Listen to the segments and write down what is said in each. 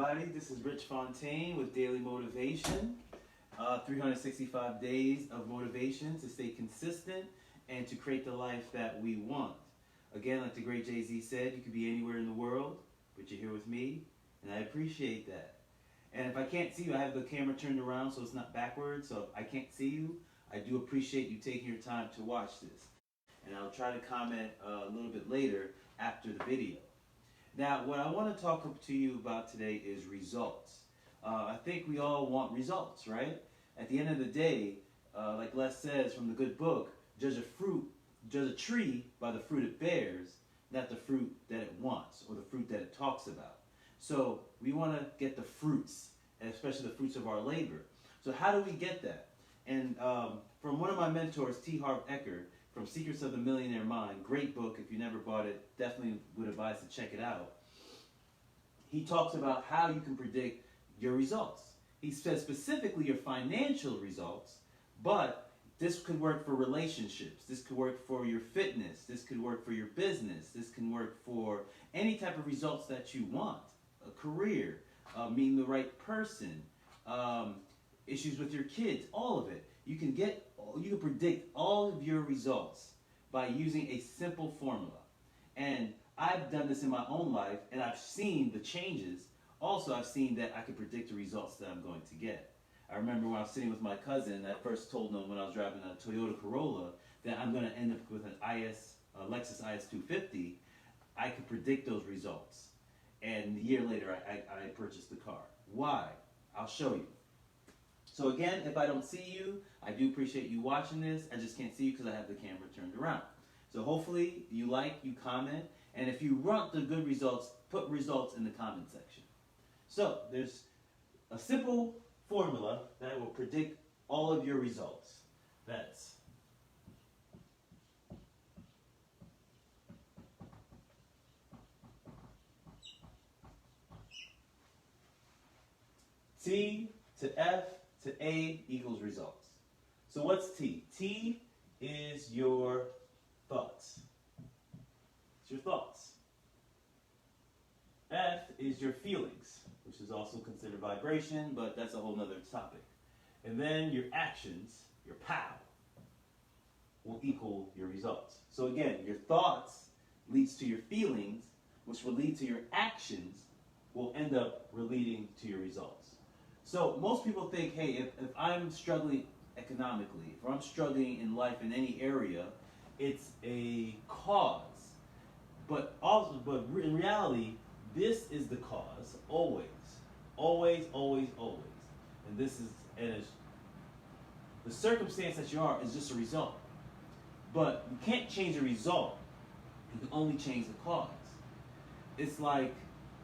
everybody. This is Rich Fontaine with Daily Motivation. 365 days of motivation to stay consistent and to create the life that we want. Again, like the great Jay-Z said, you could be anywhere in the world, but you're here with me, and I appreciate that. And if I can't see you, I have the camera turned around so it's not backwards, so if I can't see you, I do appreciate you taking your time to watch this. And I'll try to comment a little bit later after the video. Now, what I want to talk to you about today is results. I think we all want results, right? At the end of the day, like Les says from the good book, judge a tree by the fruit it bears, not the fruit that it wants or the fruit that it talks about. So we want to get the fruits, and especially the fruits of our labor. So how do we get that? And from one of my mentors, T. Harv Eker, from Secrets of the Millionaire Mind, great book. If you never bought it, definitely would advise to check it out. He talks about how you can predict your results. He says specifically your financial results, but this could work for relationships. This could work for your fitness. This could work for your business. This can work for any type of results that you want. A career, meeting the right person, issues with your kids, all of it. You can predict all of your results by using a simple formula. And I've done this in my own life, and I've seen the changes. Also, I've seen that I can predict the results that I'm going to get. I remember when I was sitting with my cousin, I first told him when I was driving a Toyota Corolla that I'm going to end up with an Lexus IS250. I could predict those results. And a year later, I purchased the car. Why? I'll show you. So again, if I don't see you, I do appreciate you watching this. I just can't see you because I have the camera turned around. So hopefully you comment, and if you want the good results, put results in the comment section. So there's a simple formula that will predict all of your results. That's T to F to A equals results. So what's T? T is your thoughts. It's your thoughts. F is your feelings, which is also considered vibration, but that's a whole nother topic. And then your actions, your POW, will equal your results. So again, your thoughts leads to your feelings, which will lead to your actions, will end up leading to your results. So most people think, hey, if I'm struggling economically, if I'm struggling in life in any area, it's a cause. But in reality, this is the cause, always. Always, always, always. And the circumstance that you are is just a result. But you can't change the result. You can only change the cause. It's like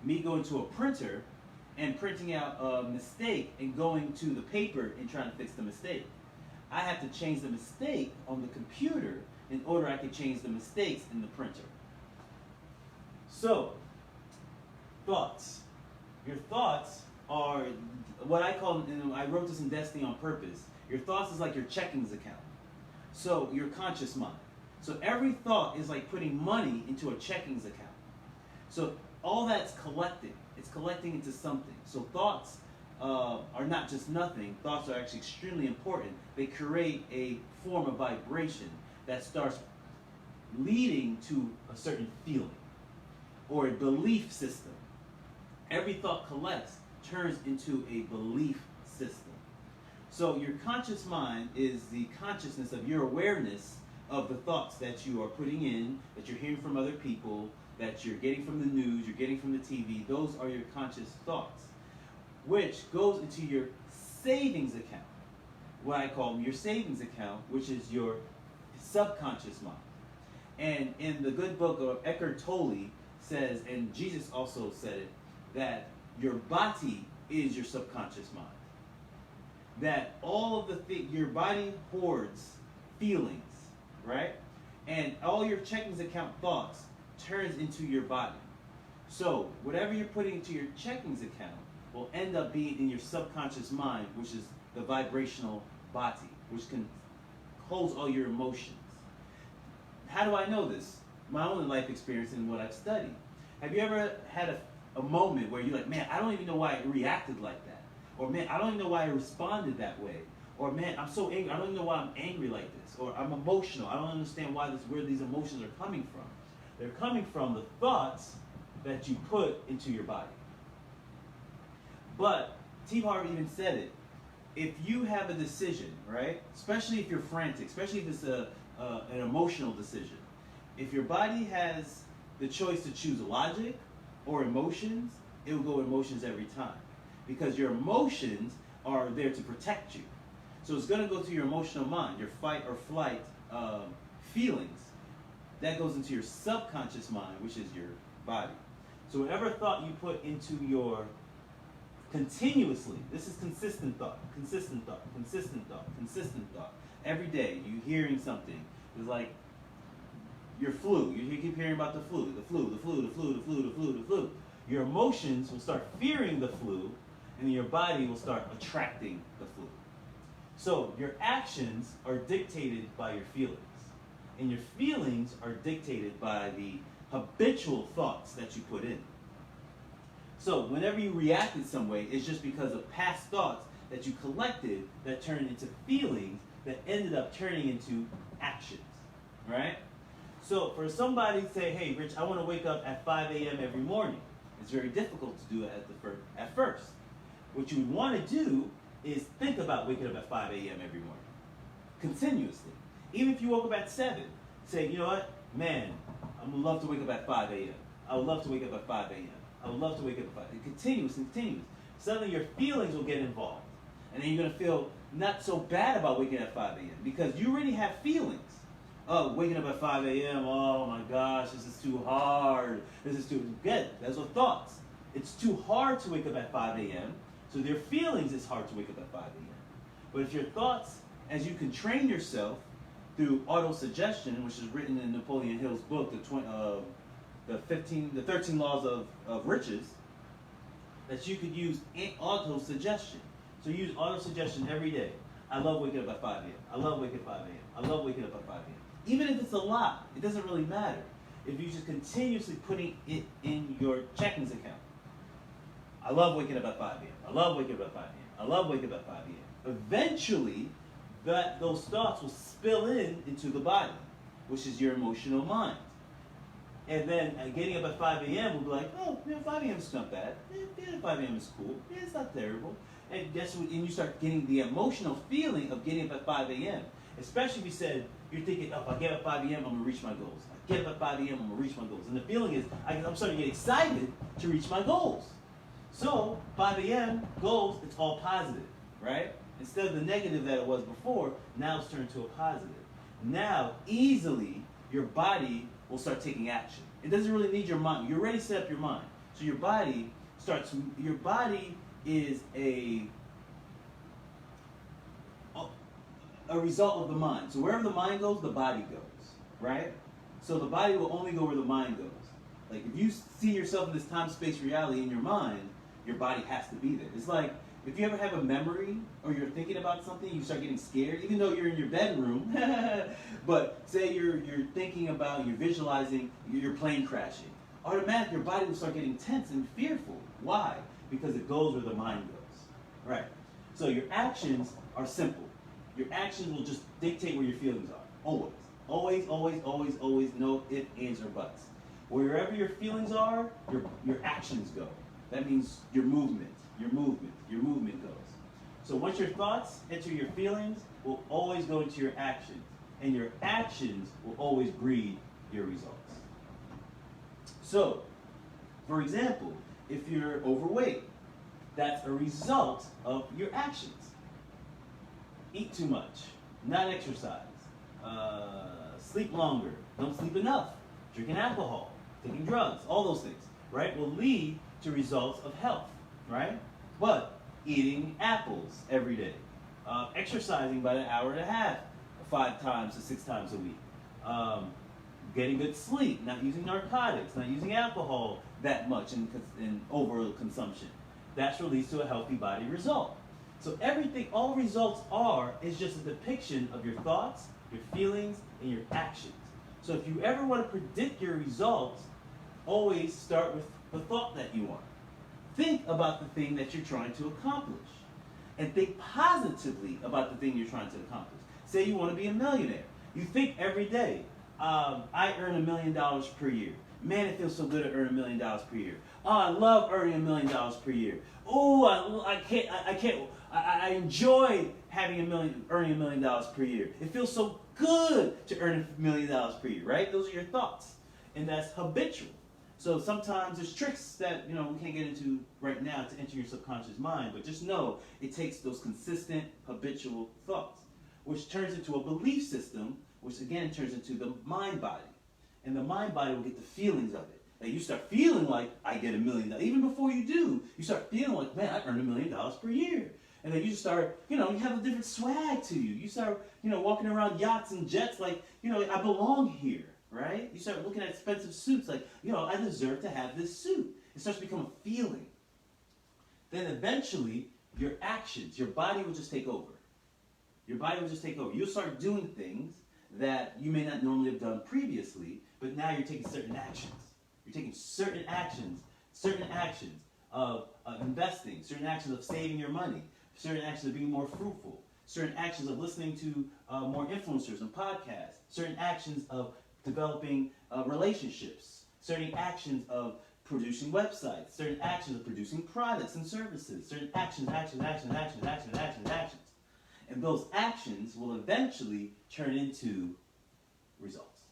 me going to a printer and printing out a mistake and going to the paper and trying to fix the mistake. I have to change the mistake on the computer in order I can change the mistakes in the printer. So, thoughts. Your thoughts are what I call, and I wrote this in Destiny on purpose, your thoughts is like your checkings account. So, your conscious mind. So every thought is like putting money into a checkings account. So all that's collecting. It's collecting into something. So thoughts are not just nothing. Thoughts are actually extremely important. They create a form of vibration that starts leading to a certain feeling or a belief system. Every thought collects turns into a belief system. So your conscious mind is the consciousness of your awareness of the thoughts that you are putting in, that you're hearing from other people, that you're getting from the news, you're getting from the TV. Those are your conscious thoughts, which goes into your savings account, what I call your savings account, which is your subconscious mind. And in the good book of Eckhart Tolle says, and Jesus also said it, that your body is your subconscious mind. That all of your body hoards feelings, right? And all your checkings account thoughts turns into your body. So whatever you're putting into your checkings account will end up being in your subconscious mind, which is the vibrational body, which holds all your emotions. How do I know this? My own life experience and what I've studied. Have you ever had a moment where you're like, man, I don't even know why I reacted like that. Or man, I don't even know why I responded that way. Or man, I'm so angry, I don't even know why I'm angry like this. Or I'm emotional, I don't understand where these emotions are coming from. They're coming from the thoughts that you put into your body. But T. Harv even said it. If you have a decision, right, especially if you're frantic, especially if it's an emotional decision, if your body has the choice to choose logic or emotions, it will go emotions every time. Because your emotions are there to protect you. So it's going to go to your emotional mind, your fight or flight feelings. That goes into your subconscious mind, which is your body. So whatever thought you put into your continuously, this is consistent thought, consistent thought, consistent thought, consistent thought. Every day you hearing something. It's like your flu. You keep hearing about the flu, the flu, the flu, the flu, the flu, the flu, the flu. Your emotions will start fearing the flu, and then your body will start attracting the flu. So your actions are dictated by your feelings. And your feelings are dictated by the habitual thoughts that you put in. So whenever you reacted some way, it's just because of past thoughts that you collected that turned into feelings that ended up turning into actions, right? So for somebody to say, hey, Rich, I want to wake up at 5 a.m. every morning, it's very difficult to do it at first. What you would want to do is think about waking up at 5 a.m. every morning, continuously. Even if you woke up at 7, say, you know what, man, I would love to wake up at 5 a.m. I would love to wake up at 5 a.m. I would love to wake up at 5 a.m. Continuous and continuous. Suddenly your feelings will get involved. And then you're going to feel not so bad about waking up at 5 a.m. because you already have feelings. Oh, waking up at 5 a.m., oh my gosh, this is too hard. This is too good. Those are thoughts. It's too hard to wake up at 5 a.m., so their feelings is hard to wake up at 5 a.m. But if your thoughts, as you can train yourself through auto-suggestion, which is written in Napoleon Hill's book, the 13 Laws of Riches, that you could use auto-suggestion. So use auto-suggestion every day. I love waking up at 5 a.m. I love waking up at 5 a.m. I love waking up at 5 a.m. Even if it's a lot, it doesn't really matter. If you're just continuously putting it in your checkings account. I love waking up at 5 a.m. I love waking up at 5 a.m. I love waking up at 5 a.m. Eventually, those thoughts will spill into the body, which is your emotional mind. And then getting up at 5 a.m. will be like, oh, 5 a.m. is not bad. 5 a.m. is cool. It's not terrible. And guess what? And you start getting the emotional feeling of getting up at 5 a.m. Especially if you said, you're thinking, oh, if I get up at 5 a.m., I'm going to reach my goals. If I get up at 5 a.m., I'm going to reach my goals. And the feeling is, I'm starting to get excited to reach my goals. So, 5 a.m., goals, it's all positive, right? Instead of the negative that it was before, now it's turned to a positive. Now, easily, your body will start taking action. It doesn't really need your mind. You already set up your mind. So your body is a result of the mind. So wherever the mind goes, the body goes, right? So the body will only go where the mind goes. Like if you see yourself in this time-space reality in your mind, your body has to be there. It's like if you ever have a memory or you're thinking about something, you start getting scared, even though you're in your bedroom, but say you're thinking about, you're visualizing your plane crashing. Automatically, your body will start getting tense and fearful. Why? Because it goes where the mind goes. Right. So your actions are simple. Your actions will just dictate where your feelings are. Always. Always, always, always, always, no ifs, ands, or buts. Wherever your feelings are, your actions go. That means your movement goes. So once your thoughts enter your feelings, will always go into your actions. And your actions will always breed your results. So, for example, if you're overweight, that's a result of your actions. Eat too much, not exercise, sleep longer, don't sleep enough, drinking alcohol, taking drugs, all those things, right, will lead to results of health, right? But eating apples every day, exercising about an hour and a half, 5 times to 6 times a week, getting good sleep, not using narcotics, not using alcohol that much in overconsumption. That's what leads to a healthy body result. So everything, all results is just a depiction of your thoughts, your feelings, and your actions. So if you ever want to predict your results, always start with the thought that you want. Think about the thing that you're trying to accomplish. And think positively about the thing you're trying to accomplish. Say you want to be a millionaire. You think every day, I earn $1 million per year. Man, it feels so good to earn $1 million per year. Oh, I love earning $1 million per year. Oh, I enjoy earning $1 million per year. It feels so good to earn $1 million per year, right? Those are your thoughts. And that's habitual. So sometimes there's tricks that we can't get into right now to enter your subconscious mind, but just know it takes those consistent habitual thoughts, which turns into a belief system, which again turns into the mind body. And the mind body will get the feelings of it. Like you start feeling like I get $1 million. Even before you do, you start feeling like, man, I earn $1 million per year. And then you start, you have a different swag to you. You start, walking around yachts and jets like, I belong here. Right? You start looking at expensive suits like, I deserve to have this suit. It starts to become a feeling. Then eventually, your actions, your body will just take over. Your body will just take over. You'll start doing things that you may not normally have done previously, but now you're taking certain actions. You're taking certain actions of investing, certain actions of saving your money, certain actions of being more fruitful, certain actions of listening to more influencers and podcasts, certain actions of developing relationships, certain actions of producing websites, certain actions of producing products and services, certain actions. And those actions will eventually turn into results.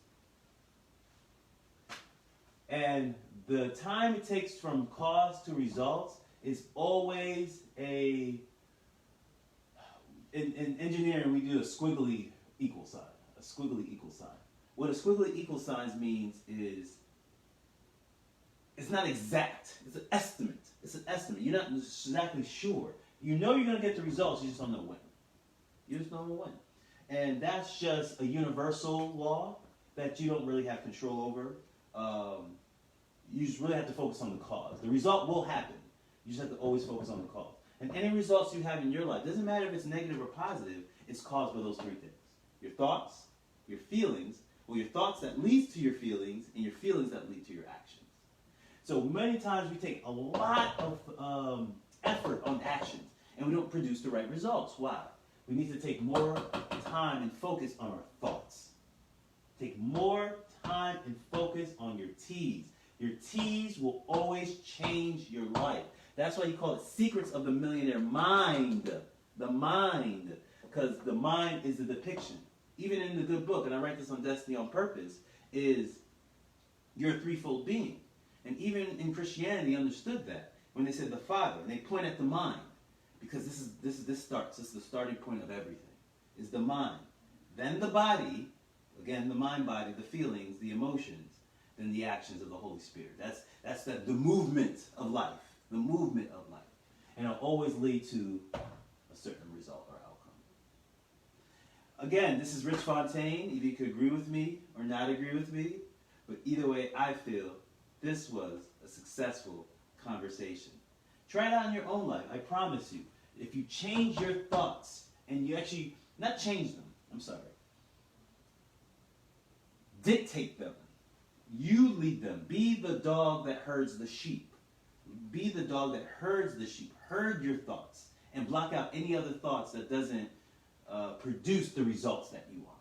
And the time it takes from cause to results is always in engineering, we do a squiggly equal sign. What a squiggly equal signs means is it's not exact. It's an estimate. You're not exactly sure. You know you're going to get the results. You just don't know when. And that's just a universal law that you don't really have control over. You just really have to focus on the cause. The result will happen. You just have to always focus on the cause. And any results you have in your life, doesn't matter if it's negative or positive, it's caused by those three things. Your thoughts, your feelings, your thoughts that lead to your feelings, and your feelings that lead to your actions. So many times we take a lot of effort on actions, and we don't produce the right results. Why? We need to take more time and focus on our thoughts. Take more time and focus on your T's. Your T's will always change your life. That's why you call it Secrets of the Millionaire Mind. The mind. Because the mind is the depiction. Even in the good book, and I write this on Destiny on Purpose, is you're a threefold being. And even in Christianity, understood that when they said the Father, and they point at the mind, because this is the starting point of everything, is the mind. Then the body, again the mind body, the feelings, the emotions, then the actions of the Holy Spirit. That's the movement of life, and it'll always lead to a certain result or outcome. Again, this is Rich Fontaine. Either you could agree with me or not agree with me, but either way, I feel this was a successful conversation. Try it out in your own life. I promise you, if you change your thoughts, and you actually, not change them, dictate them. You lead them. Be the dog that herds the sheep. Herd your thoughts, and block out any other thoughts that doesn't produce the results that you want.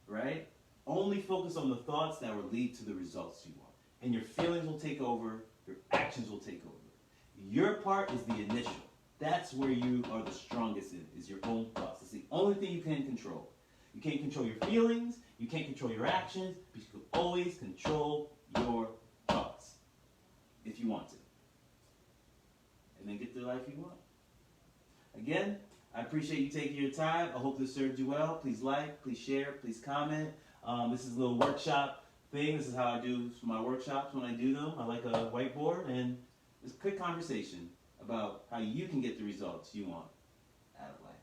Right? Only focus on the thoughts that will lead to the results you want. And your feelings will take over, your actions will take over. Your part is the initial. That's where you are the strongest in, is your own thoughts. It's the only thing you can control. You can't control your feelings, you can't control your actions, but you can always control your thoughts if you want to. And then get the life you want. Again, I appreciate you taking your time. I hope this served you well. Please like, please share, please comment. This is a little workshop thing. This is how I do my workshops when I do them. I like a whiteboard, and it's a quick conversation about how you can get the results you want out of life.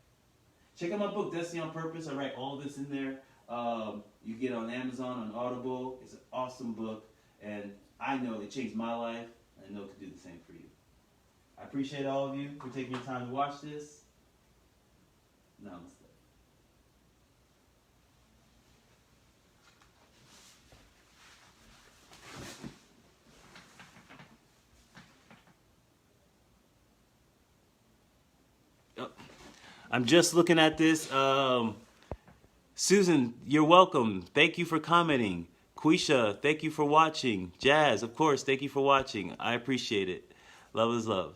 Check out my book, Destiny on Purpose. I write all this in there. You can get it on Amazon, on Audible. It's an awesome book, and I know it changed my life, and I know it could do the same for you. I appreciate all of you for taking your time to watch this. Namaste. I'm just looking at this. Susan, you're welcome. Thank you for commenting. Quisha, thank you for watching. Jazz, of course, thank you for watching. I appreciate it. Love is love.